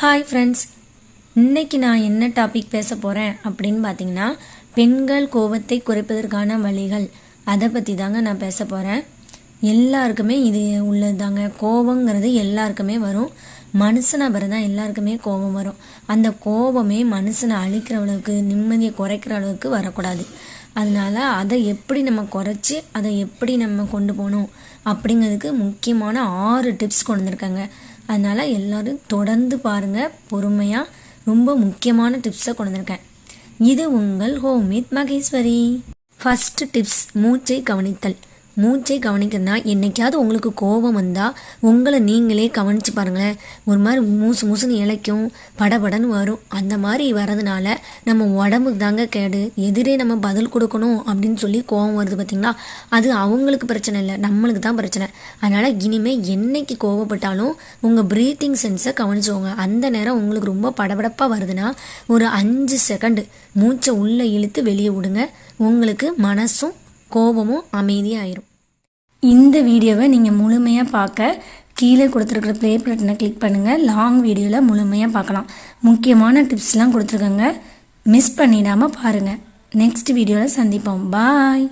Hi friends, இன்றைக்கி நான் என்ன டாபிக் பேச போகிறேன் அப்படின்னு பார்த்தீங்கன்னா, பெண்கள் கோபத்தை குறைப்பதற்கான வழிகள், அதை பற்றி தாங்க நான் பேச போகிறேன். எல்லாருக்குமே இது உள்ளது தாங்க. கோபங்கிறது எல்லாருக்குமே வரும். மனுஷனை தான் எல்லாருக்குமே கோபம் வரும். அந்த கோபமே மனுஷனை அழிக்கிற அளவுக்கு, நிம்மதியை குறைக்கிற அளவுக்கு வரக்கூடாது. அதனால் அதை எப்படி நம்ம குறைச்சி அதை எப்படி நம்ம கொண்டு போகணும் அப்படிங்கிறதுக்கு முக்கியமான 6 டிப்ஸ் கொண்டு வந்திருக்காங்க. அதனால் எல்லோரும் தொடர்ந்து பாருங்கள், பொறுமையாக. ரொம்ப முக்கியமான டிப்ஸை கொண்டு வந்திருக்கேன். இது உங்கள் home with Maheswari. First tips, மூச்சை கவனித்தல். மூச்சை கவனிக்கிறதுனா, என்றைக்காவது உங்களுக்கு கோபம் வந்தால் உங்களை நீங்களே கவனித்து பாருங்களேன். ஒரு மாதிரி மூசுன்னு இழைக்கும், படபடன்னு வரும். அந்த மாதிரி வரதுனால நம்ம உடம்புக்கு தாங்க கேடு. எதிரே நம்ம பதில் கொடுக்கணும் அப்படின்னு சொல்லி கோபம் வருது பார்த்திங்களா, அது அவங்களுக்கு பிரச்சனை இல்லை, நம்மளுக்கு தான் பிரச்சனை. அதனால் இனிமேல் என்னைக்கு கோபப்பட்டாலும் உங்கள் ப்ரீத்திங் சென்ஸை கவனிச்சுக்கோங்க. அந்த நேரம் உங்களுக்கு ரொம்ப படபடப்பாக வருதுன்னா ஒரு 5 செகண்டு மூச்சை உள்ளே இழுத்து வெளியே விடுங்க. உங்களுக்கு மனசும் கோபமும் அமைதியாயிரும். இந்த வீடியோவை நீங்கள் முழுமையாக பார்க்க கீழே கொடுத்துருக்குற ப்ளே பட்டனை கிளிக் பண்ணுங்கள். லாங் வீடியோவில் முழுமையாக பார்க்கலாம். முக்கியமான டிப்ஸ்லாம் கொடுத்துருக்கேங்க, மிஸ் பண்ணிடாமல் பாருங்கள். நெக்ஸ்ட் வீடியோவில் சந்திப்போம். பாய்.